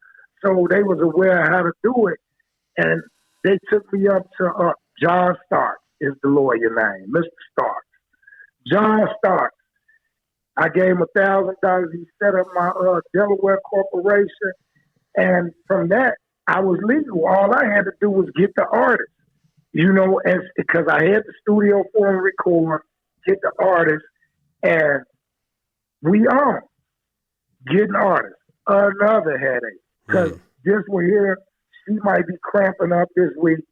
So they was aware of how to do it, and they took me up to John Stark. Is the lawyer name, Mr. Starks. John Starks. I gave him $1,000. He set up my Delaware corporation, and from that, I was legal. All I had to do was get the artist, because I had the studio for him to record, get the artist, and we on getting artists. Another headache, because this one here, she might be cramping up this week.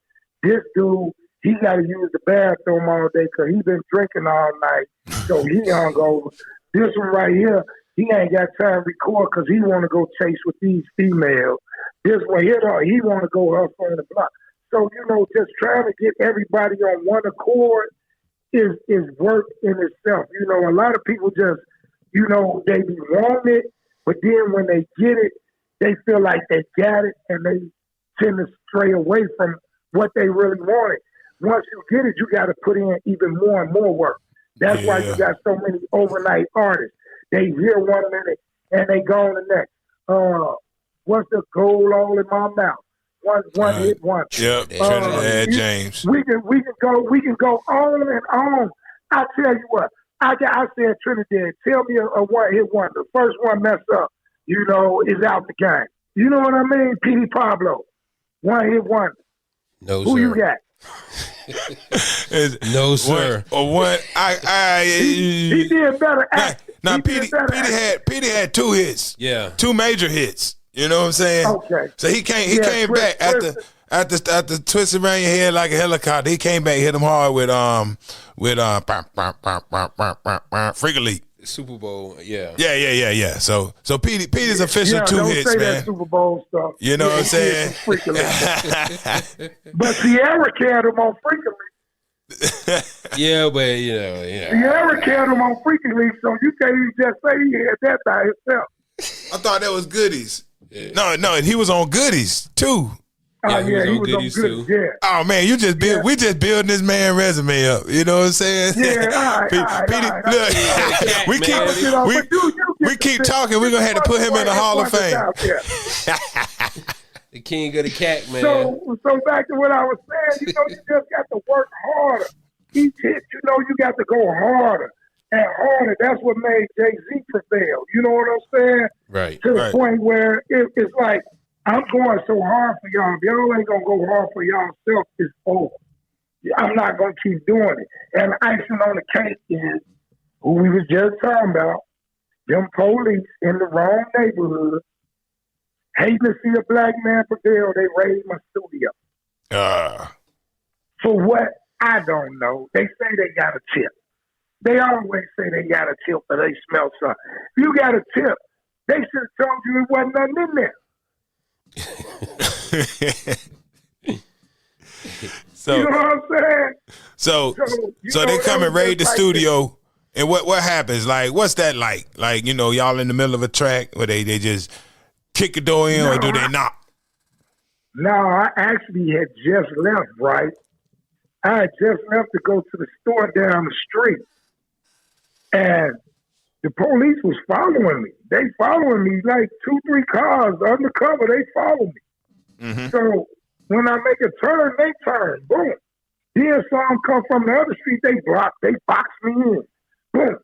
This dude, he got to use the bathroom all day because he been drinking all night. So he hungover. This one right here, he ain't got time to record because he want to go chase with these females. This one here, though, he want to go hustle on the block. So, just trying to get everybody on one accord is work in itself. A lot of people just, they be wanting it, but then when they get it, they feel like they got it and they tend to stray away from what they really wanted. Once you get it, you got to put in even more and more work. That's why you got so many overnight artists. They hear 1 minute and they go on the next. What's the gold all in my mouth? One hit wonder. Yep, Trinidad James. We can go on and on. I tell you what, I said Trinidad. Tell me a one hit wonder. First one mess up, is out the game. You know what I mean? Petey Pablo, one hit wonder. No, Who sir. you got? No, sir. He did better act. Now, Petey had 2 hits. Yeah. 2 major hits. You know what I'm saying? Okay. So he came back after twisting around your head like a helicopter. He came back, hit him hard with Freak a Leak. Super Bowl, yeah. Yeah. So Petey's official 2 hits, don't say man. that Super Bowl stuff. You know what I'm saying? But Sierra carried him on Freak a Leak. Yeah, but Sierra carried him on Freak a Leak, so you can't even just say he had that by himself. I thought that was Goodies. Yeah. No, he was on Goodies too. Yeah, he was on Goodies Goodies, too. yeah. Oh man, we just building this man resume up. You know what I'm saying? Yeah, we keep talking. We're gonna have to put him in the Hall of Fame. The king of the cat, man. So back to what I was saying, you just got to work harder. Each hit, you got to go harder and harder. That's what made Jay-Z prevail. You know what I'm saying? Right. To the point where it's like, I'm going so hard for y'all. If y'all ain't going to go hard for y'all self, it's over. I'm not going to keep doing it. And icing on the cake is who we was just talking about, them police in the wrong neighborhood, hating to see a black man prevail, they raided my studio. For what? I don't know. They say they got a tip. They always say they got a tip or they smell something. If you got a tip, they should have told you it wasn't nothing in there. So, you know what I'm saying? So they come and raid the studio, and what happens? Like, what's that like? Like, y'all in the middle of a track, or they just kick the door in, or do they knock? No, I actually had just left, right? I had just left to go to the store down the street, and the police was following me. They following me like 2-3 cars undercover. They follow me. Mm-hmm. So when I make a turn, they turn. Boom. Then some come from the other street. They box me in. Boom.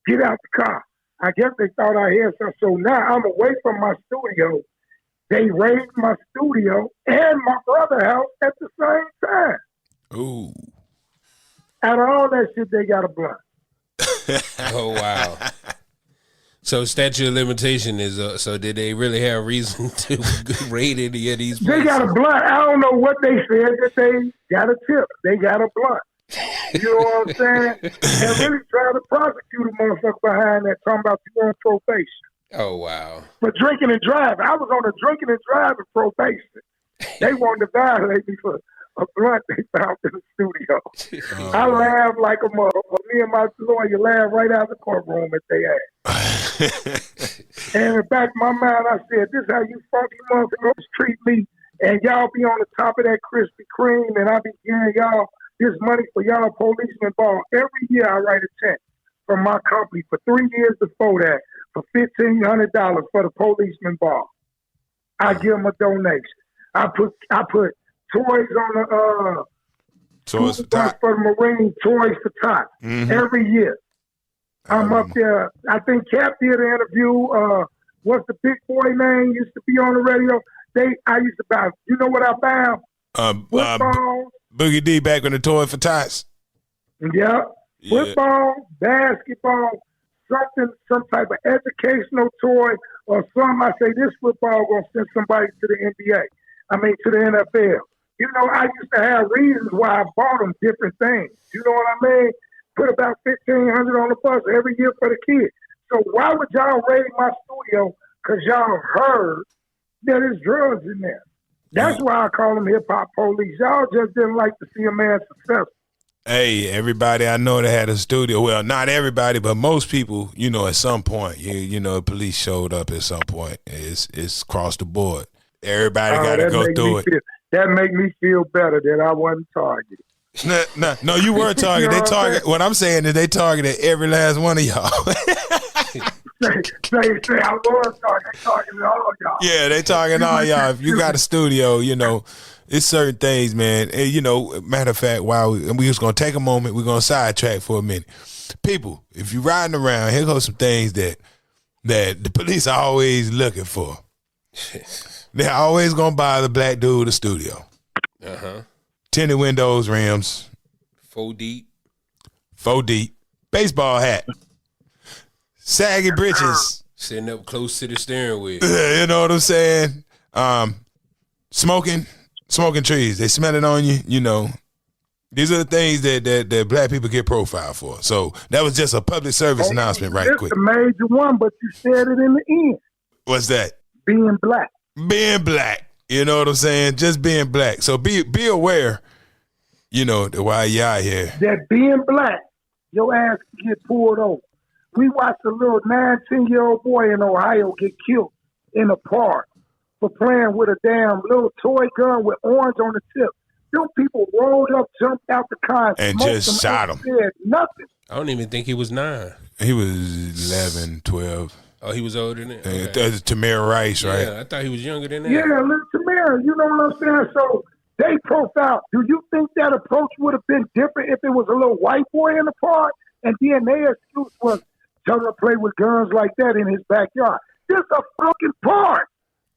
Get out the car. I guess they thought I had something. So now I'm away from my studio. They raided my studio and my brother's house at the same time. Ooh. Out of all that shit, they got a blunt. Oh, wow. So statute of limitation is so did they really have reason to raid any of these places? They got a blunt. I don't know what they said that they got a tip. They got a blunt. You know what I'm saying? And really trying to prosecute a motherfucker behind that talking about you on probation. Oh, wow. For drinking and driving. I was on a drinking and driving probation. They wanted to violate me for a blunt they found in the studio. I laughed like a motherfucker. Me and my lawyer laughed right out of the courtroom at their ass. And in the back of my mind, I said, this is how you funky motherfuckers treat me. And y'all be on the top of that Krispy Kreme, and I be giving y'all this money for y'all policeman ball. Every year I write a check from my company for 3 years before that for $1,500 for the policeman ball. I give them a donation. I put toys on the toys for Tot. For the Marine, toys for Tot. Mm-hmm. Every year. I'm up there. I think Cap did an interview. What's the big boy name? Used to be on the radio. I used to buy. You know what I found? Football. Boogie D back on the toy for Tots. Yeah. Football, basketball, some type of educational toy, or some. I say this football gonna send somebody to the NBA. I mean to the NFL. You know, I used to have reasons why I bought them different things. You know what I mean? Put about $1,500 on the bus every year for the kids. So why would y'all raid my studio? Because y'all heard that there's drugs in there. That's why I call them hip hop police. Y'all just didn't like to see a man successful. Hey, everybody I know that had a studio. Well, not everybody, but most people, you know, at some point, you know, the police showed up at some point. It's across the board. Everybody got to go through it. That make me feel better that I wasn't targeted. No, you were targeted. They target. What I'm saying is they targeted every last one of y'all. say I was targeted. They targeted all of y'all. Yeah, they targeting all y'all. If you got a studio, you know, it's certain things, man. And, you know, matter of fact, while we was gonna take a moment, we're gonna sidetrack for a minute. People, if you riding around, here goes some things that the police are always looking for. They're always gonna buy the black dude a studio. Tinted windows, rims. 4 deep. Baseball hat. Saggy britches. Sitting up close to the steering wheel. You know what I'm saying? Smoking trees. They smell it on you, you know. These are the things that black people get profiled for. So that was just a public service announcement right quick. It's a major one, but you said it in the end. What's that? Being black. Being black. You know what I'm saying? Just being black. So be aware, you know, that while you're out here. That being black, your ass can get pulled over. We watched a little 19-year-old boy in Ohio get killed in a park for playing with a damn little toy gun with orange on the tip. Them people rolled up, jumped out the car, and just shot him. Said nothing. I don't even think he was 9. He was 11, 12. Oh, he was older than that? Okay. Tamir Rice, right? Yeah, I thought he was younger than that. Yeah, little Tamir, you know what I'm saying? So they profiled. Do you think that approach would have been different if it was a little white boy in the park? And then their excuse was, tell him to play with guns like that in his backyard. This is a fucking park.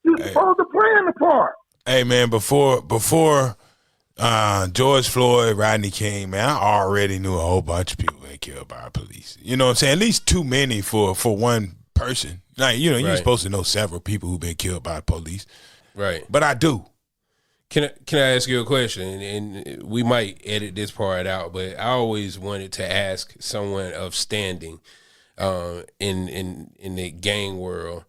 You're supposed to play in the park. Hey, man, before George Floyd, Rodney King, man, I already knew a whole bunch of people got killed by police. You know what I'm saying? At least too many for one person. Like, you know, you're supposed to know several people who've been killed by police. Right. But I do. Can I ask you a question? And we might edit this part out, but I always wanted to ask someone of standing in the gang world,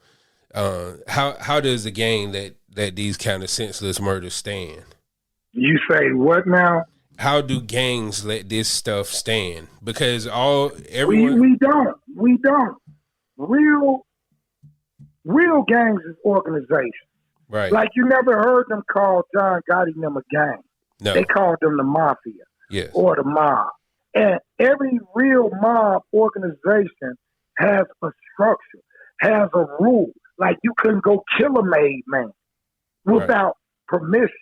how does a gang that these kind of senseless murders stand? You say what now? How do gangs let this stuff stand? Because everyone we don't. Real gangs is organizations. Right. Like you never heard them call John Gotti and them a gang. No. They called them the mafia. Yes. Or the mob. And every real mob organization has a structure, has a rule. Like you couldn't go kill a made man without permission.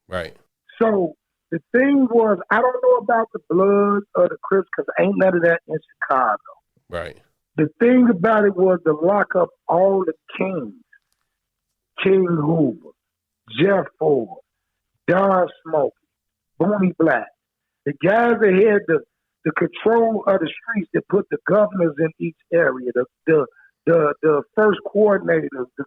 Right. So the thing was, I don't know about the Bloods or the Crips because ain't none of that in Chicago. Right. The thing about it was to lock up all the kings. King Hoover, Jeff Ford, Don Smokey, Booney Black. The guys that had the control of the streets that put the governors in each area, the first coordinators, the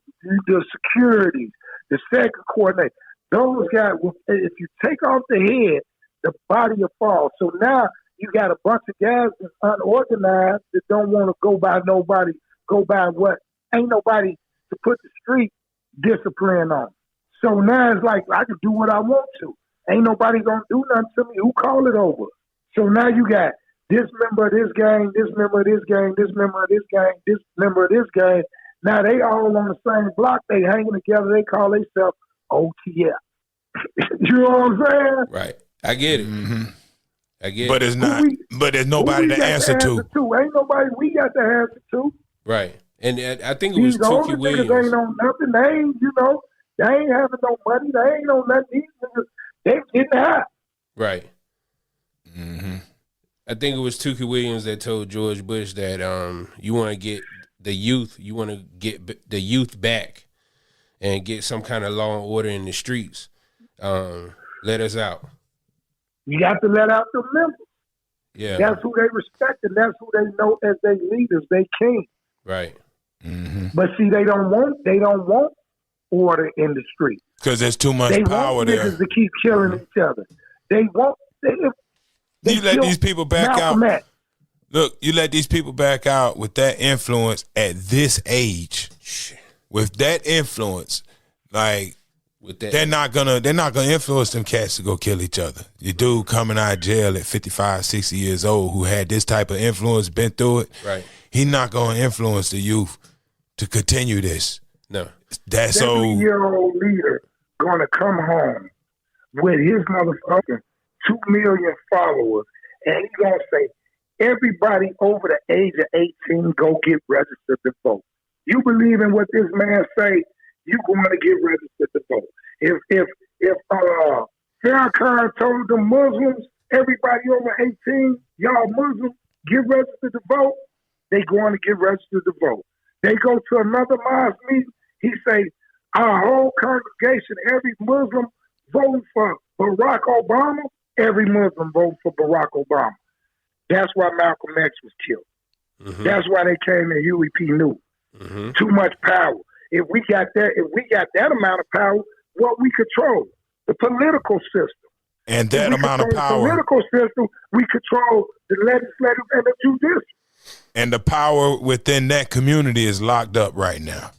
securities, the second coordinator. Those guys, if you take off the head, the body will fall. So now you got a bunch of guys that's unorganized that don't want to go by what ain't nobody to put the street discipline on. So now it's like I can do what I want to. Ain't nobody gonna do nothing to me. Who call it over? So now you got this member of this gang, this member of this gang, this member of this gang, this member of this gang. Now they all on the same block. They hanging together. They call themselves OTF. You know what I'm saying? Right. I get it. Mm-hmm. I get but it. it's not. But there's nobody to answer to. Ain't nobody we got to answer to. Right. And I think it was These Tookie Williams. Ain't on nothing. They ain't, they ain't having no money. They ain't on nothing. These niggas, they getting high. Right. Mm-hmm. I think it was Tookie Williams that told George Bush that you want to get the youth back and get some kind of law and order in the streets. Let us out. You got to let out the members. Yeah. That's who they respect and that's who they know as their leaders, they king. Right. Mm-hmm. But see, they don't want order in the street. Because there's too much They power want there. niggas to keep killing each other. They want. They You let killed these people back Malcolm out. X. Look, you let these people back out with that influence at this age. With that influence, like With that, they're not gonna influence them cats to go kill each other. The dude coming out of jail at 55, 60 years old who had this type of influence, been through it, right? he not gonna influence the youth to continue this. No, That's so 70-year-old leader gonna come home with his motherfucking 2 million followers, and he's gonna say, everybody over the age of 18 go get registered to vote. You believe in what this man say, you going to get registered to vote. If Farrakhan told the Muslims, everybody over 18, y'all Muslims, get registered to vote, they going to get registered to vote. They go to another mosque meeting, he say, our whole congregation, every Muslim voting for Barack Obama, every Muslim vote for Barack Obama. That's why Malcolm X was killed. mm-hmm. That's why they came to Huey P. Newton. Mm-hmm. Too much power. If we got that amount of power, what we control? The political system. and that amount of The power political system, we control the legislative and the judicial. and the power within that community is locked up right now.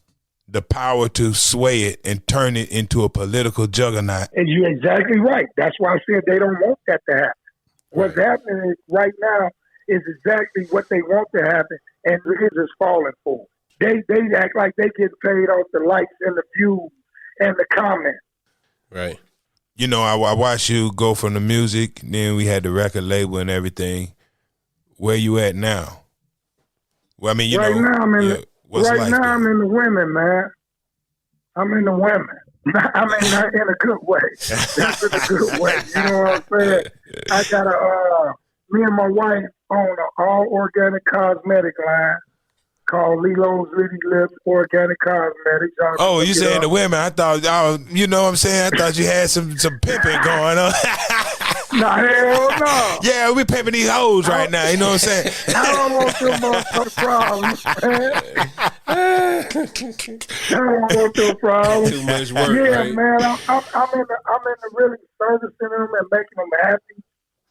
The power to sway it and turn it into a political juggernaut. And you're exactly right. That's why I said they don't want that to happen. What's happening right now is exactly what they want to happen, and niggas is falling for it. They act like they get paid off the likes and the views and the comments. Right. You know, I watched you go from the music, then we had the record label and everything. Where you at now? Well, I mean, you Right know, now, I'm in yeah, what's life I'm been? in the women, man. I'm in the women. I mean, not in a good way. That's in a good way. You know what I'm saying? I got me and my wife own an all organic cosmetic line called Lilo's Litty Lips Organic Cosmetics. Oh, you saying the women? I thought, you know what I'm saying? I thought you had some pimping going on. Nah, hell no. Yeah, we pimping these hoes right now. You know what I'm saying? I don't want them motherfucking problems, man. I don't want them problems. Too much work. Yeah, right? man. I'm in the really servicing them and making them happy.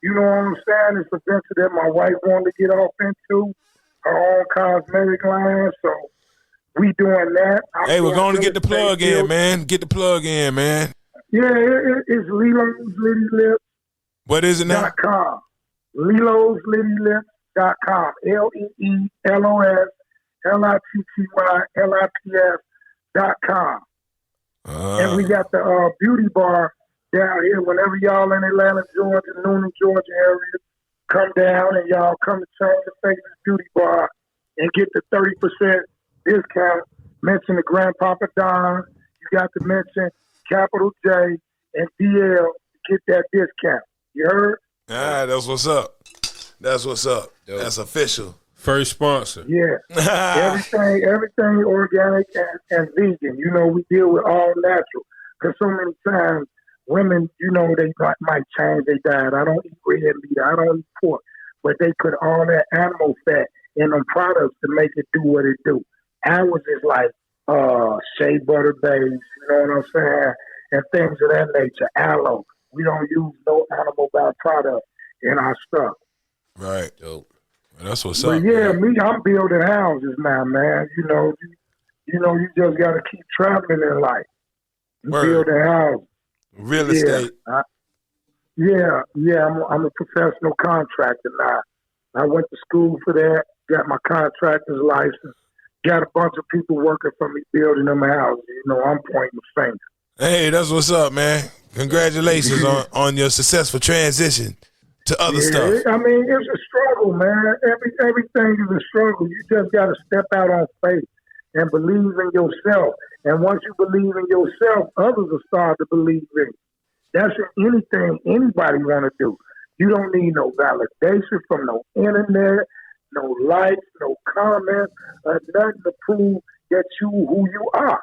You know what I'm saying? It's a venture that my wife wanted to get off into, her own cosmetic line. So we doing that. Hey, we're going to get the plug in, man. Get the plug in, man. Yeah, it's Lilo's Litty Lips. What is it now? .com. LeeLosLittyLips.com. LeeLosLittyLips.com. And we got the beauty bar down here. Whenever y'all in Atlanta, Georgia, Noonan, Georgia area, come down and y'all come to Change the Faces Beauty Bar and get the 30% discount. Mention the Grandpapa Don. You got to mention Capital J and DL to get that discount. You heard? That's what's up. That's what's up. Dope. That's official. First sponsor. Yeah. everything organic and vegan. You know, we deal with all natural. Because so many times women, you know, they might change their diet. I don't eat red meat. I don't eat pork. But they put all that animal fat in them products to make it do what it do. Ours is like shea butter base, you know what I'm saying? And things of that nature. Aloe. We don't use no animal byproduct in our stuff. Right. Dope. Well, that's what's But up. yeah, man. I'm building houses now, man. You know, you just got to keep traveling in life. You Word. building houses. Real estate. I'm a professional contractor now. I went to school for that, got my contractor's license, got a bunch of people working for me building them houses. You know, I'm pointing the finger. Hey, that's what's up, man. Congratulations on your successful transition to other stuff. I mean, it's a struggle, man. Everything is a struggle. You just got to step out on faith and believe in yourself. And once you believe in yourself, others will start to believe in you. That's anything anybody want to do. You don't need no validation from no internet, no likes, no comments, nothing to prove that you who you are.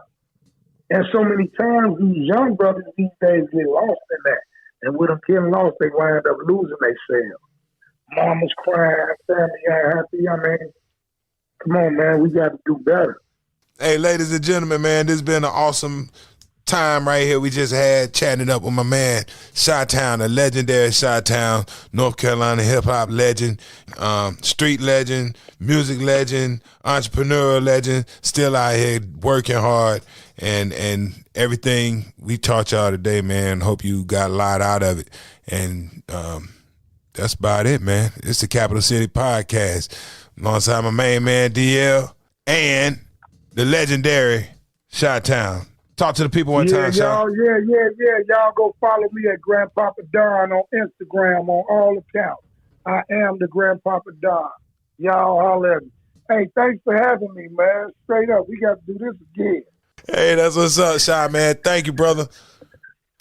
And so many times these young brothers these days get lost in that. And with them getting lost, they wind up losing themselves. Mama's crying, family ain't happy. I mean, come on, man, we got to do better. Hey, ladies and gentlemen, man, this has been an awesome time right here we just had chatting it up with my man Chi-Town, a legendary Chi-Town, North Carolina hip-hop legend, street legend, music legend, entrepreneur legend, still out here working hard, and everything we taught y'all today, man. Hope you got a lot out of it. And that's about it, man. It's the Capital City Podcast. Alongside my main man DL and the legendary Chi-Town. Talk to the people one time, y'all. Yeah. Y'all go follow me at Grandpapa Don on Instagram on all accounts. I am the Grandpapa Don. Y'all holler at me. Hey, thanks for having me, man. Straight up, we got to do this again. Hey, that's what's up, Chi, man. Thank you, brother.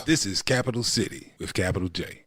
This is Capital City with Capital J.